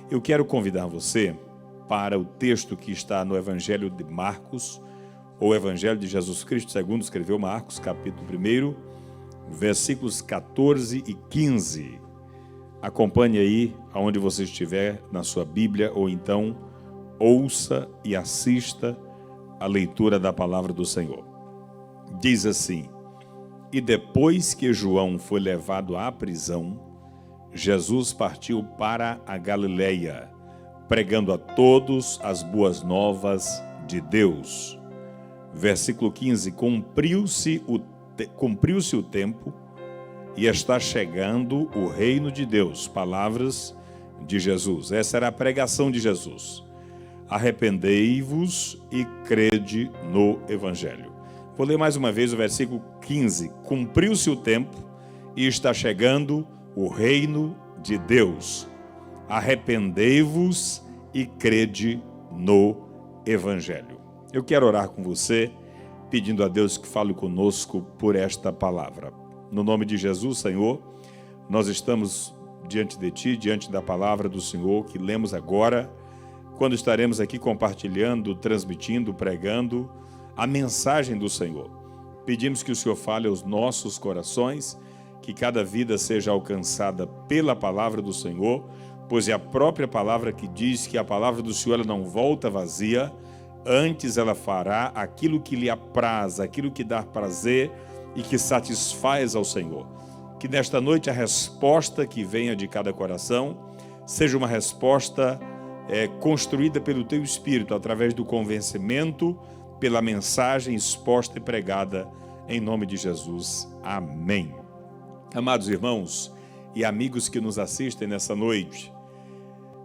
Eu quero convidar você para o texto que está no Evangelho de Marcos, ou Evangelho de Jesus Cristo, segundo escreveu Marcos, capítulo 1, versículos 14 e 15. Acompanhe aí, aonde você estiver, na sua Bíblia, ou então ouça e assista a leitura da palavra do Senhor. Diz assim: E depois que João foi levado à prisão, Jesus partiu para a Galileia, pregando a todos as boas novas de Deus. Versículo 15: Cumpriu-se o tempo e está chegando o reino de Deus. Palavras de Jesus. Essa era a pregação de Jesus. Arrependei-vos e crede no Evangelho. Vou ler mais uma vez o versículo 15. Cumpriu-se o tempo e está chegando o reino de Deus. Arrependei-vos e crede no Evangelho. Eu quero orar com você, pedindo a Deus que fale conosco por esta palavra. No nome de Jesus, Senhor, nós estamos diante de Ti, diante da palavra do Senhor que lemos agora, quando estaremos aqui compartilhando, transmitindo, pregando a mensagem do Senhor. Pedimos que o Senhor fale aos nossos corações, que cada vida seja alcançada pela palavra do Senhor, pois é a própria palavra que diz que a palavra do Senhor ela não volta vazia, antes ela fará aquilo que lhe apraz, aquilo que dá prazer e que satisfaz ao Senhor. Que nesta noite a resposta que venha de cada coração seja uma resposta construída pelo Teu Espírito, através do convencimento, pela mensagem exposta e pregada, em nome de Jesus. Amém. Amados irmãos e amigos que nos assistem nessa noite,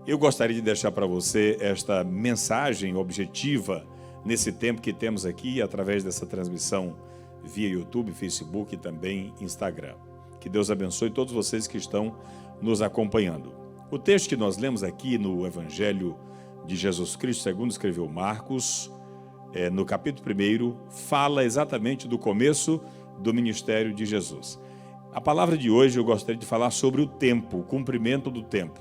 eu gostaria de deixar para você esta mensagem objetiva nesse tempo que temos aqui, através dessa transmissão via YouTube, Facebook e também Instagram. Que Deus abençoe todos vocês que estão nos acompanhando. O texto que nós lemos aqui no Evangelho de Jesus Cristo, segundo escreveu Marcos, no capítulo 1, fala exatamente do começo do ministério de Jesus. A palavra de hoje eu gostaria de falar sobre o tempo, o cumprimento do tempo.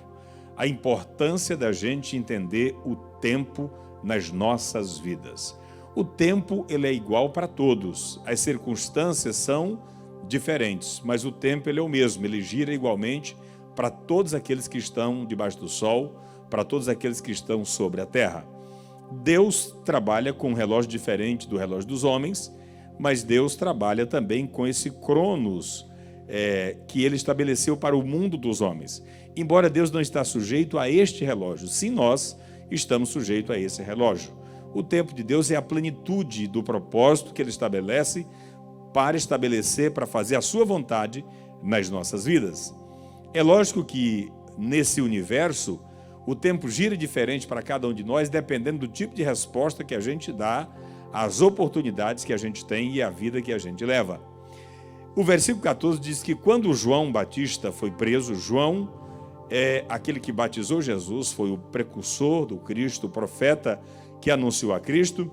A importância da gente entender o tempo nas nossas vidas. O tempo ele é igual para todos, as circunstâncias são diferentes, mas o tempo ele é o mesmo, ele gira igualmente para todos aqueles que estão debaixo do sol, para todos aqueles que estão sobre a terra. Deus trabalha com um relógio diferente do relógio dos homens, mas Deus trabalha também com esse cronos que ele estabeleceu para o mundo dos homens. Embora Deus não está sujeito a este relógio, sim, nós estamos sujeitos a esse relógio. O tempo de Deus é a plenitude do propósito que Ele estabelece para fazer a sua vontade nas nossas vidas. É lógico que nesse universo o tempo gira diferente para cada um de nós, dependendo do tipo de resposta que a gente dá às oportunidades que a gente tem e à vida que a gente leva. O versículo 14 diz que quando João Batista foi preso, João é aquele que batizou Jesus, foi o precursor do Cristo, o profeta que anunciou a Cristo.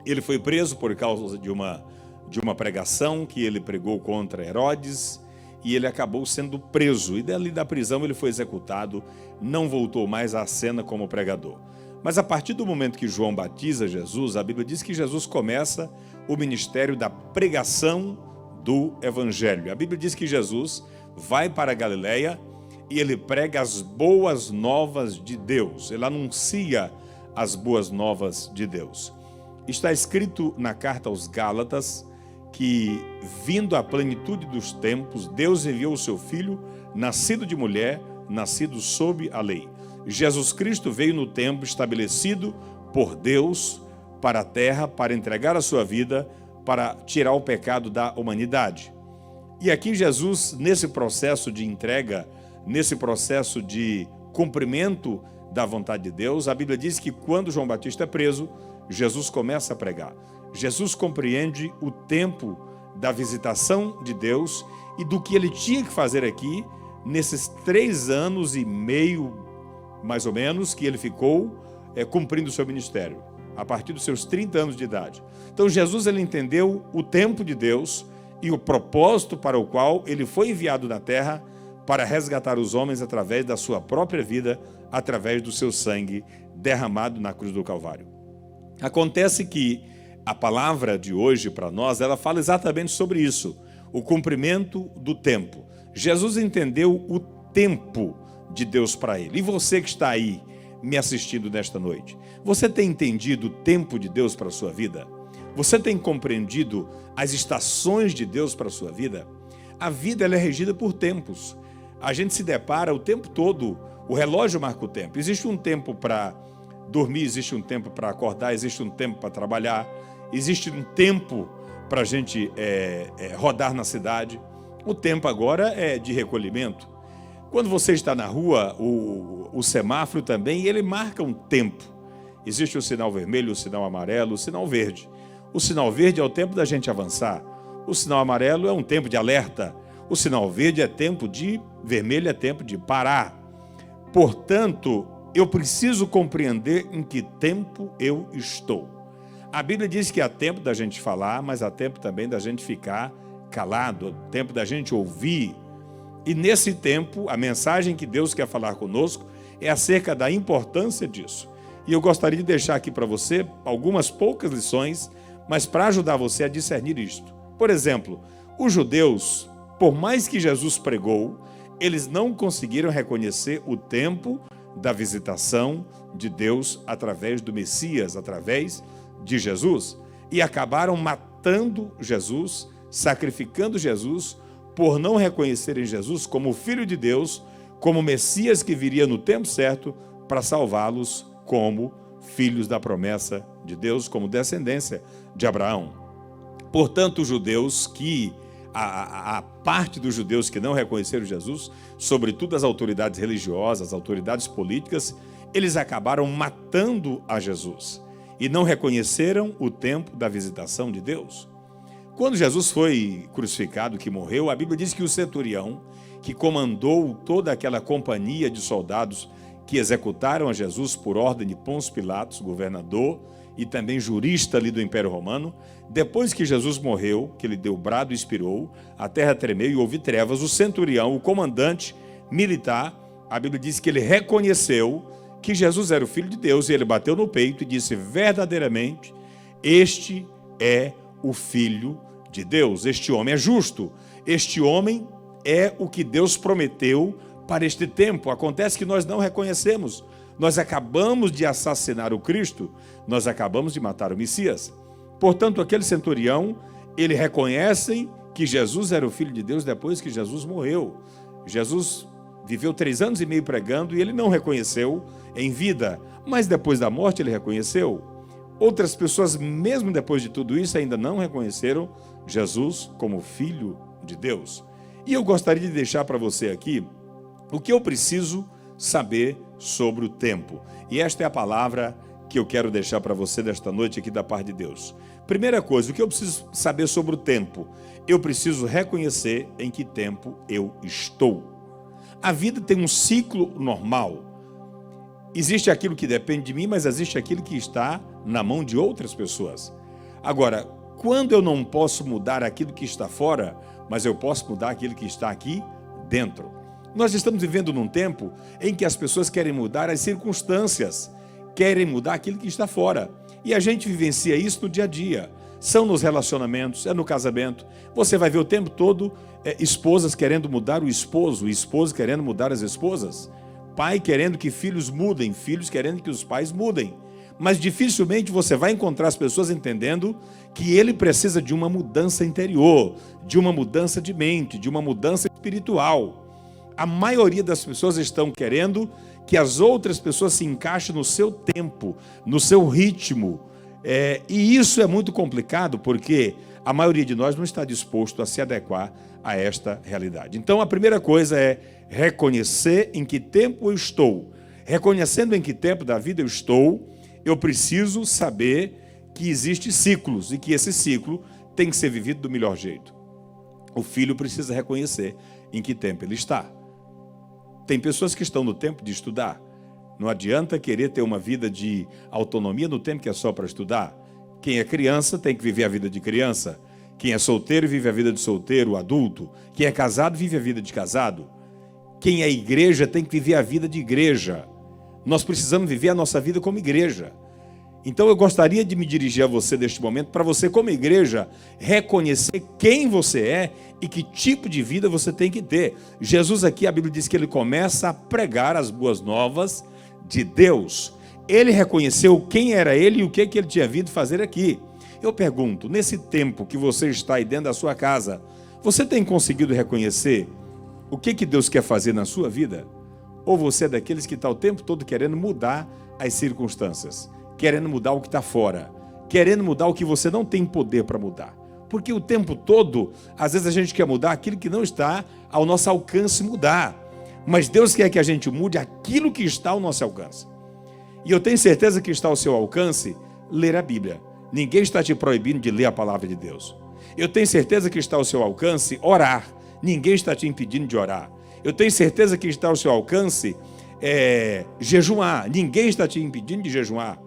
Ele foi preso por causa de uma pregação que ele pregou contra Herodes, e ele acabou sendo preso, e dali da prisão ele foi executado, não voltou mais à cena como pregador. Mas a partir do momento que João batiza Jesus, a Bíblia diz que Jesus começa o ministério da pregação do Evangelho. A Bíblia diz que Jesus vai para a Galileia e ele prega as boas novas de Deus, ele anuncia as boas novas de Deus. Está escrito na carta aos Gálatas que, vindo à plenitude dos tempos, Deus enviou o seu Filho, nascido de mulher, nascido sob a lei. Jesus Cristo veio no tempo estabelecido por Deus para a terra, para entregar a sua vida, para tirar o pecado da humanidade. E aqui Jesus, nesse processo de entrega, nesse processo de cumprimento da vontade de Deus, a Bíblia diz que quando João Batista é preso, Jesus começa a pregar. Jesus compreende o tempo da visitação de Deus e do que ele tinha que fazer aqui nesses 3 anos e meio, mais ou menos, que ele ficou cumprindo o seu ministério, a partir dos seus 30 anos de idade. Então Jesus ele entendeu o tempo de Deus e o propósito para o qual ele foi enviado na terra para resgatar os homens através da sua própria vida, através do seu sangue derramado na cruz do Calvário. Acontece que a palavra de hoje para nós, ela fala exatamente sobre isso, o cumprimento do tempo. Jesus entendeu o tempo de Deus para ele. E você que está aí me assistindo nesta noite, você tem entendido o tempo de Deus para a sua vida? Você tem compreendido as estações de Deus para a sua vida? A vida ela é regida por tempos. A gente se depara o tempo todo, o relógio marca o tempo. Existe um tempo para dormir, existe um tempo para acordar, existe um tempo para trabalhar, existe um tempo para a gente rodar na cidade. O tempo agora é de recolhimento. Quando você está na rua, o semáforo também, ele marca um tempo. Existe o sinal vermelho, o sinal amarelo, o sinal verde. O sinal verde é o tempo da gente avançar. O sinal amarelo é um tempo de alerta. O sinal verde é tempo de... vermelho é tempo de parar. Portanto, eu preciso compreender em que tempo eu estou. A Bíblia diz que há tempo da gente falar, mas há tempo também da gente ficar calado, há tempo da gente ouvir. E nesse tempo, a mensagem que Deus quer falar conosco é acerca da importância disso. E eu gostaria de deixar aqui para você algumas poucas lições, mas para ajudar você a discernir isto. Por exemplo, os judeus, por mais que Jesus pregou, eles não conseguiram reconhecer o tempo da visitação de Deus através do Messias, através de Jesus, e acabaram matando Jesus, sacrificando Jesus, por não reconhecerem Jesus como o Filho de Deus, como o Messias que viria no tempo certo para salvá-los como filhos da promessa de Deus, como descendência de Abraão. Portanto, os judeus que... A parte dos judeus que não reconheceram Jesus, sobretudo as autoridades religiosas, as autoridades políticas, eles acabaram matando a Jesus e não reconheceram o tempo da visitação de Deus. Quando Jesus foi crucificado, que morreu, a Bíblia diz que o centurião, que comandou toda aquela companhia de soldados que executaram a Jesus por ordem de Pôncio Pilatos, governador e também jurista ali do Império Romano, depois que Jesus morreu, que ele deu brado e expirou, a terra tremeu e houve trevas, o centurião, o comandante militar, a Bíblia diz que ele reconheceu que Jesus era o Filho de Deus e ele bateu no peito e disse: verdadeiramente, este é o Filho de Deus, este homem é justo, este homem é o que Deus prometeu para este tempo. Acontece que nós não reconhecemos. Nós acabamos de assassinar o Cristo, nós acabamos de matar o Messias. Portanto, aquele centurião, ele reconhece que Jesus era o Filho de Deus depois que Jesus morreu. Jesus viveu 3 anos e meio pregando e ele não reconheceu em vida, mas depois da morte ele reconheceu. Outras pessoas, mesmo depois de tudo isso, ainda não reconheceram Jesus como Filho de Deus. E eu gostaria de deixar para você aqui o que eu preciso saber sobre o tempo. E esta é a palavra que eu quero deixar para você desta noite aqui da parte de Deus. Primeira coisa, o que eu preciso saber sobre o tempo? Eu preciso reconhecer em que tempo eu estou. A vida tem um ciclo normal. Existe aquilo que depende de mim, mas existe aquilo que está na mão de outras pessoas. Agora, quando eu não posso mudar aquilo que está fora, mas eu posso mudar aquilo que está aqui dentro. Nós estamos vivendo num tempo em que as pessoas querem mudar as circunstâncias, querem mudar aquilo que está fora. E a gente vivencia isso no dia a dia. São nos relacionamentos, é no casamento. Você vai ver o tempo todo esposas querendo mudar o esposo querendo mudar as esposas, pai querendo que filhos mudem, filhos querendo que os pais mudem. Mas dificilmente você vai encontrar as pessoas entendendo que ele precisa de uma mudança interior, de uma mudança de mente, de uma mudança espiritual. A maioria das pessoas estão querendo que as outras pessoas se encaixem no seu tempo, no seu ritmo. E isso é muito complicado porque a maioria de nós não está disposto a se adequar a esta realidade. Então a primeira coisa é reconhecer em que tempo eu estou. Reconhecendo em que tempo da vida eu estou, eu preciso saber que existem ciclos e que esse ciclo tem que ser vivido do melhor jeito. O filho precisa reconhecer em que tempo ele está. Tem pessoas que estão no tempo de estudar. Não adianta querer ter uma vida de autonomia no tempo que é só para estudar. Quem é criança tem que viver a vida de criança. Quem é solteiro vive a vida de solteiro, adulto. Quem é casado vive a vida de casado. Quem é igreja tem que viver a vida de igreja. Nós precisamos viver a nossa vida como igreja. Então eu gostaria de me dirigir a você neste momento, para você como igreja, reconhecer quem você é e que tipo de vida você tem que ter. Jesus aqui, a Bíblia diz que ele começa a pregar as boas novas de Deus. Ele reconheceu quem era ele e o que ele tinha vindo fazer aqui. Eu pergunto, nesse tempo que você está aí dentro da sua casa, você tem conseguido reconhecer o que Deus quer fazer na sua vida? Ou você é daqueles que está o tempo todo querendo mudar as circunstâncias, querendo mudar o que está fora, querendo mudar o que você não tem poder para mudar? Porque o tempo todo, às vezes a gente quer mudar aquilo que não está ao nosso alcance mudar. Mas Deus quer que a gente mude aquilo que está ao nosso alcance. E eu tenho certeza que está ao seu alcance ler a Bíblia. Ninguém está te proibindo de ler a palavra de Deus. Eu tenho certeza que está ao seu alcance orar. Ninguém está te impedindo de orar. Eu tenho certeza que está ao seu alcance jejuar. Ninguém está te impedindo de jejuar.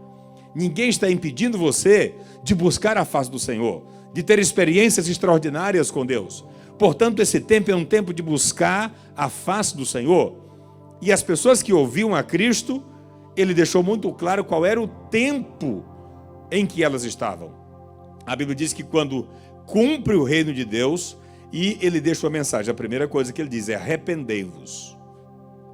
Ninguém está impedindo você de buscar a face do Senhor, de ter experiências extraordinárias com Deus. Portanto, esse tempo é um tempo de buscar a face do Senhor. E as pessoas que ouviam a Cristo, ele deixou muito claro qual era o tempo em que elas estavam. A Bíblia diz que quando cumpre o reino de Deus, e ele deixa uma mensagem, a primeira coisa que ele diz é: arrependei-vos,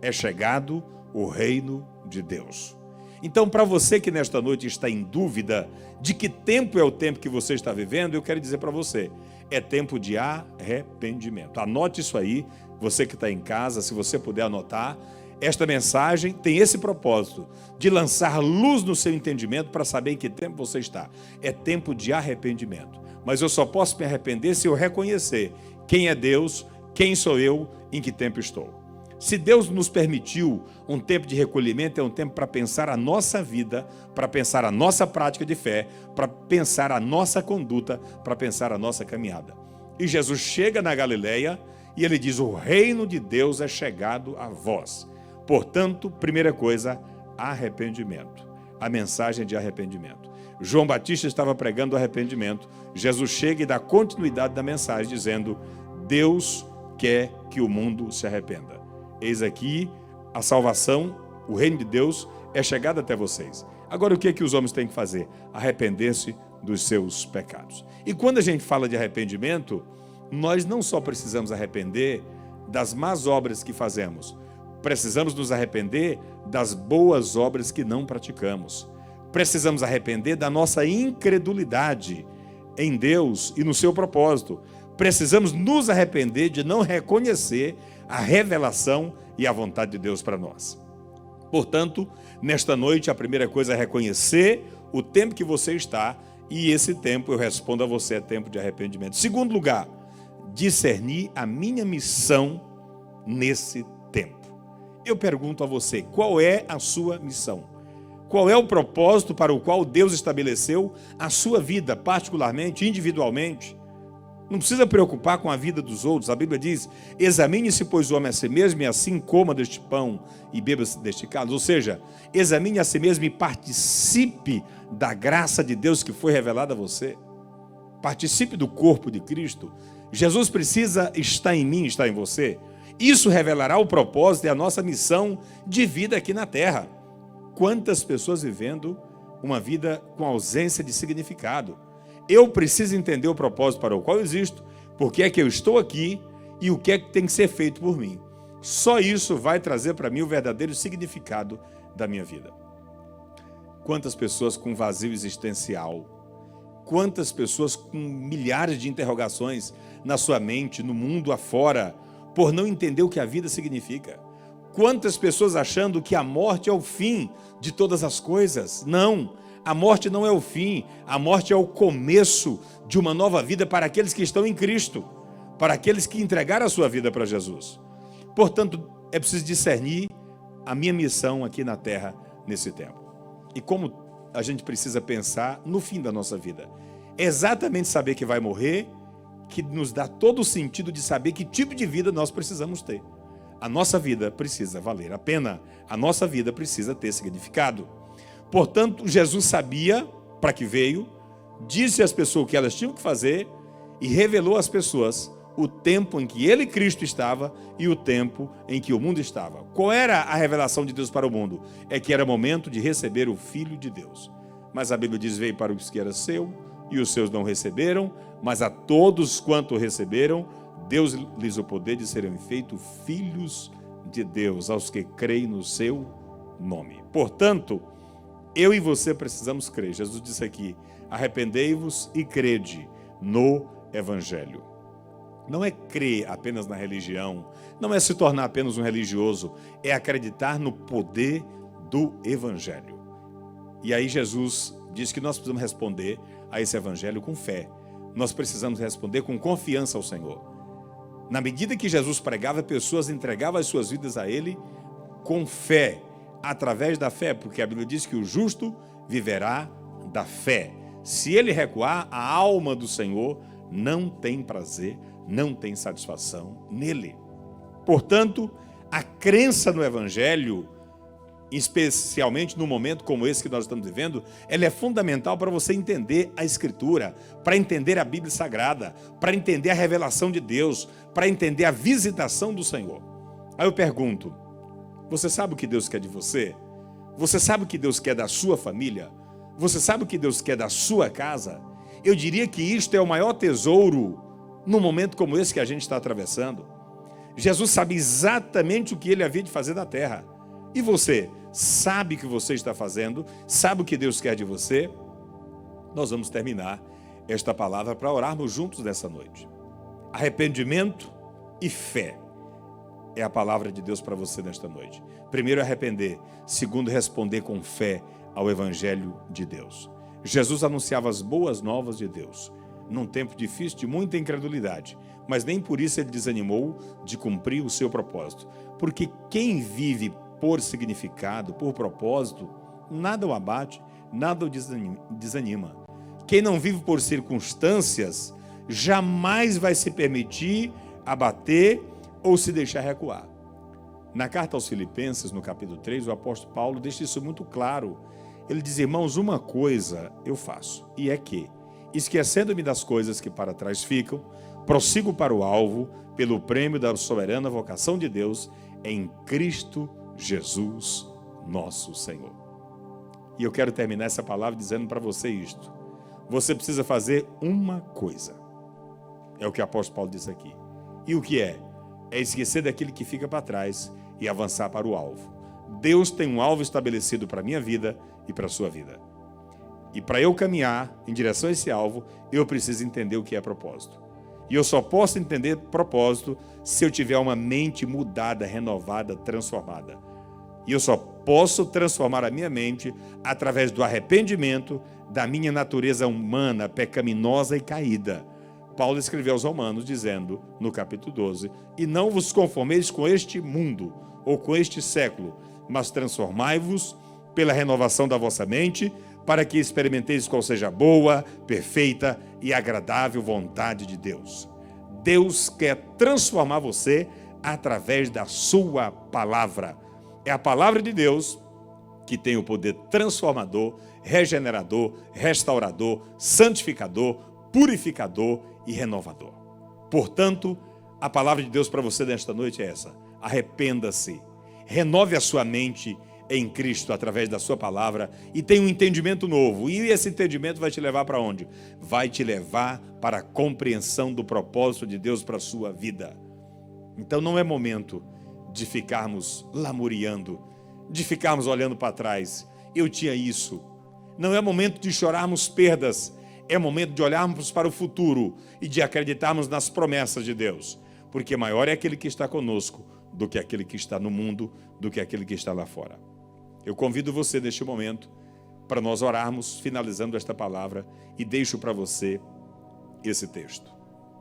é chegado o reino de Deus. Então, para você que nesta noite está em dúvida de que tempo é o tempo que você está vivendo, eu quero dizer para você, é tempo de arrependimento. Anote isso aí, você que está em casa, se você puder anotar. Esta mensagem tem esse propósito, de lançar luz no seu entendimento para saber em que tempo você está. É tempo de arrependimento. Mas eu só posso me arrepender se eu reconhecer quem é Deus, quem sou eu, em que tempo estou. Se Deus nos permitiu um tempo de recolhimento, é um tempo para pensar a nossa vida, para pensar a nossa prática de fé, para pensar a nossa conduta, para pensar a nossa caminhada. E Jesus chega na Galileia e ele diz: o reino de Deus é chegado a vós. Portanto, primeira coisa, arrependimento. A mensagem de arrependimento. João Batista estava pregando arrependimento. Jesus chega e dá continuidade da mensagem, dizendo: Deus quer que o mundo se arrependa. Eis aqui a salvação, o reino de Deus é chegado até vocês. Agora, o que é que os homens têm que fazer? Arrepender-se dos seus pecados. E quando a gente fala de arrependimento, nós não só precisamos arrepender das más obras que fazemos, precisamos nos arrepender das boas obras que não praticamos. Precisamos arrepender da nossa incredulidade em Deus e no seu propósito. Precisamos nos arrepender de não reconhecer a revelação e a vontade de Deus para nós. Portanto, nesta noite, a primeira coisa é reconhecer o tempo que você está, e esse tempo, eu respondo a você, é tempo de arrependimento. Segundo lugar, discernir a minha missão nesse tempo. Eu pergunto a você, qual é a sua missão? Qual é o propósito para o qual Deus estabeleceu a sua vida, particularmente, individualmente? Não precisa preocupar com a vida dos outros. A Bíblia diz: examine-se, pois, o homem a si mesmo, e assim coma deste pão e beba deste cálice. Ou seja, examine a si mesmo e participe da graça de Deus que foi revelada a você. Participe do corpo de Cristo. Jesus precisa estar em mim, estar em você. Isso revelará o propósito e a nossa missão de vida aqui na terra. Quantas pessoas vivendo uma vida com ausência de significado? Eu preciso entender o propósito para o qual eu existo, por que é que eu estou aqui e o que é que tem que ser feito por mim. Só isso vai trazer para mim o verdadeiro significado da minha vida. Quantas pessoas com vazio existencial, quantas pessoas com milhares de interrogações na sua mente, no mundo afora, por não entender o que a vida significa. Quantas pessoas achando que a morte é o fim de todas as coisas. Não, a morte não é o fim, a morte é o começo de uma nova vida para aqueles que estão em Cristo, para aqueles que entregaram a sua vida para Jesus. Portanto, é preciso discernir a minha missão aqui na terra nesse tempo. E como a gente precisa pensar no fim da nossa vida. É exatamente saber que vai morrer que nos dá todo o sentido de saber que tipo de vida nós precisamos ter. A nossa vida precisa valer a pena. A nossa vida precisa ter significado. Portanto, Jesus sabia para que veio, disse às pessoas o que elas tinham que fazer e revelou às pessoas o tempo em que ele, Cristo, estava e o tempo em que o mundo estava. Qual era a revelação de Deus para o mundo? É que era momento de receber o Filho de Deus. Mas a Bíblia diz, veio para os que era seu e os seus não receberam, mas a todos quanto receberam, Deus lhes o poder de serem feitos filhos de Deus, aos que creem no seu nome. Portanto, eu e você precisamos crer. Jesus disse aqui, arrependei-vos e crede no Evangelho. Não é crer apenas na religião, não é se tornar apenas um religioso, é acreditar no poder do Evangelho. E aí Jesus diz que nós precisamos responder a esse Evangelho com fé. Nós precisamos responder com confiança ao Senhor. Na medida que Jesus pregava, pessoas entregavam as suas vidas a Ele com fé, através da fé, porque a Bíblia diz que o justo viverá da fé. Se ele recuar, a alma do Senhor não tem prazer, não tem satisfação nele. Portanto, a crença no Evangelho, especialmente num momento como esse que nós estamos vivendo, ela é fundamental para você entender a Escritura, para entender a Bíblia Sagrada, para entender a revelação de Deus, para entender a visitação do Senhor. Aí eu pergunto, você sabe o que Deus quer de você? Você sabe o que Deus quer da sua família? Você sabe o que Deus quer da sua casa? Eu diria que isto é o maior tesouro num momento como esse que a gente está atravessando. Jesus sabe exatamente o que ele havia de fazer na terra. E você, sabe o que você está fazendo? Sabe o que Deus quer de você? Nós vamos terminar esta palavra para orarmos juntos nessa noite. Arrependimento e fé é a palavra de Deus para você nesta noite. Primeiro, arrepender. Segundo, responder com fé ao Evangelho de Deus. Jesus anunciava as boas novas de Deus, num tempo difícil de muita incredulidade, mas nem por isso ele desanimou de cumprir o seu propósito. Porque quem vive por significado, por propósito, nada o abate, nada o desanima. Quem não vive por circunstâncias, jamais vai se permitir abater ou se deixar recuar. Na carta aos Filipenses, no capítulo 3, o apóstolo Paulo deixa isso muito claro. Ele diz, irmãos, uma coisa eu faço, e é que, esquecendo-me das coisas que para trás ficam, prossigo para o alvo, pelo prêmio da soberana vocação de Deus, em Cristo Jesus, nosso Senhor. E eu quero terminar essa palavra dizendo para você isto. Você precisa fazer uma coisa. É o que o apóstolo Paulo diz aqui. E o que é? É esquecer daquilo que fica para trás e avançar para o alvo. Deus tem um alvo estabelecido para a minha vida e para a sua vida. E para eu caminhar em direção a esse alvo, eu preciso entender o que é propósito. E eu só posso entender propósito se eu tiver uma mente mudada, renovada, transformada. E eu só posso transformar a minha mente através do arrependimento da minha natureza humana, pecaminosa e caída. Paulo escreveu aos Romanos dizendo, no capítulo 12, e não vos conformeis com este mundo ou com este século, mas transformai-vos pela renovação da vossa mente, para que experimenteis qual seja a boa, perfeita e agradável vontade de Deus. Deus quer transformar você através da sua palavra. É a palavra de Deus que tem o poder transformador, regenerador, restaurador, santificador, purificador e renovador. Portanto, a palavra de Deus para você nesta noite é essa. Arrependa-se, renove a sua mente em Cristo através da sua palavra e tenha um entendimento novo. E esse entendimento vai te levar para onde? Vai te levar para a compreensão do propósito de Deus para a sua vida. Então não é momento de ficarmos lamuriando, de ficarmos olhando para trás. Eu tinha isso. Não é momento de chorarmos perdas. É momento de olharmos para o futuro e de acreditarmos nas promessas de Deus. Porque maior é aquele que está conosco do que aquele que está no mundo, do que aquele que está lá fora. Eu convido você neste momento para nós orarmos, finalizando esta palavra, e deixo para você esse texto.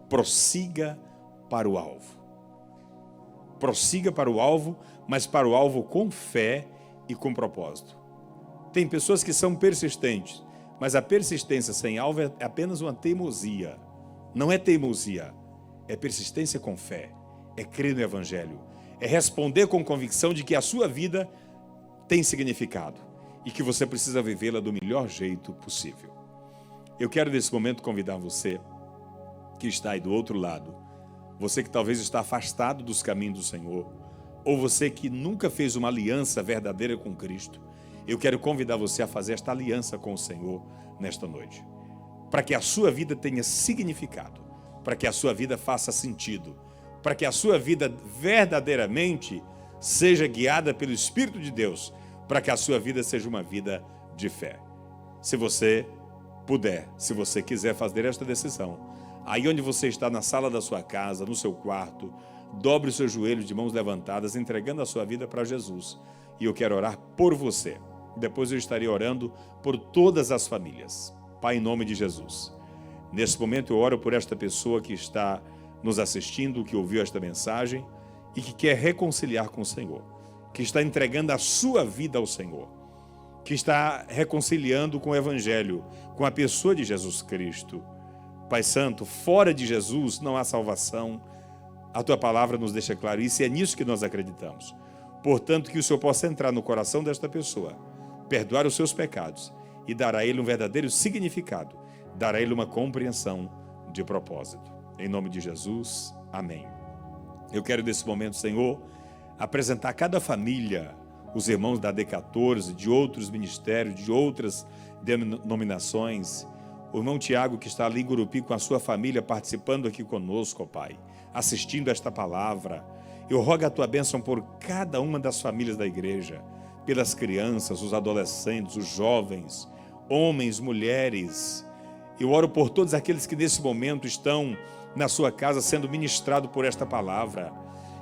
Prossiga para o alvo. Prossiga para o alvo, mas para o alvo com fé e com propósito. Tem pessoas que são persistentes, mas a persistência sem alvo é apenas uma teimosia. Não é teimosia, é persistência com fé, é crer no Evangelho, é responder com convicção de que a sua vida tem significado e que você precisa vivê-la do melhor jeito possível. Eu quero nesse momento convidar você, que está aí do outro lado, você que talvez está afastado dos caminhos do Senhor, ou você que nunca fez uma aliança verdadeira com Cristo, eu quero convidar você a fazer esta aliança com o Senhor nesta noite, para que a sua vida tenha significado, para que a sua vida faça sentido, para que a sua vida verdadeiramente seja guiada pelo Espírito de Deus, para que a sua vida seja uma vida de fé. Se você puder, se você quiser fazer esta decisão, aí onde você está, na sala da sua casa, no seu quarto, dobre os seus joelhos de mãos levantadas, entregando a sua vida para Jesus. E eu quero orar por você. Depois eu estarei orando por todas as famílias. Pai, em nome de Jesus, nesse momento eu oro por esta pessoa que está nos assistindo, que ouviu esta mensagem e que quer reconciliar com o Senhor, que está entregando a sua vida ao Senhor, que está reconciliando com o Evangelho, com a pessoa de Jesus Cristo. Pai Santo, fora de Jesus não há salvação. A Tua palavra nos deixa claro isso e é nisso que nós acreditamos. Portanto, que o Senhor possa entrar no coração desta pessoa, perdoar os seus pecados e dar a ele um verdadeiro significado, dar a ele uma compreensão de propósito. Em nome de Jesus, amém. Eu quero nesse momento, Senhor, apresentar cada família, os irmãos da D14, de outros ministérios, de outras denominações, o irmão Tiago que está ali em Gurupi com a sua família participando aqui conosco, ó Pai, assistindo esta palavra. Eu rogo a Tua bênção por cada uma das famílias da igreja, pelas crianças, os adolescentes, os jovens, homens, mulheres. Eu oro por todos aqueles que nesse momento estão na sua casa sendo ministrado por esta palavra.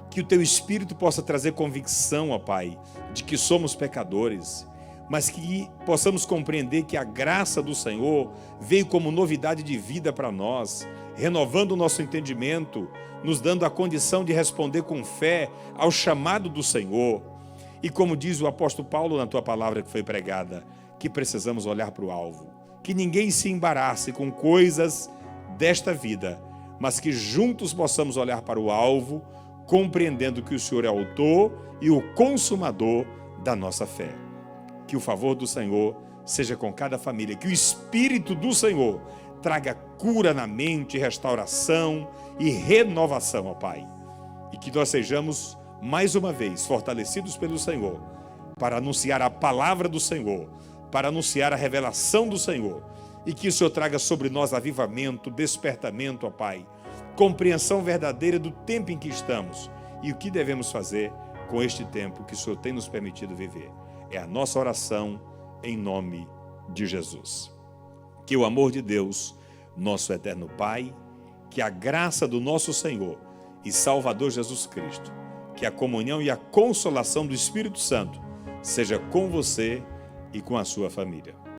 Que o Teu Espírito possa trazer convicção, ó Pai, de que somos pecadores, mas que possamos compreender que a graça do Senhor veio como novidade de vida para nós, renovando o nosso entendimento, nos dando a condição de responder com fé ao chamado do Senhor. E como diz o apóstolo Paulo na Tua palavra que foi pregada, que precisamos olhar para o alvo, que ninguém se embarace com coisas desta vida, mas que juntos possamos olhar para o alvo, compreendendo que o Senhor é autor e o consumador da nossa fé. Que o favor do Senhor seja com cada família, que o Espírito do Senhor traga cura na mente, restauração e renovação, ó Pai. E que nós sejamos, mais uma vez, fortalecidos pelo Senhor, para anunciar a palavra do Senhor, para anunciar a revelação do Senhor, e que o Senhor traga sobre nós avivamento, despertamento, ó Pai, compreensão verdadeira do tempo em que estamos e o que devemos fazer com este tempo que o Senhor tem nos permitido viver. É a nossa oração em nome de Jesus. Que o amor de Deus, nosso eterno Pai, que a graça do nosso Senhor e Salvador Jesus Cristo, que a comunhão e a consolação do Espírito Santo seja com você e com a sua família.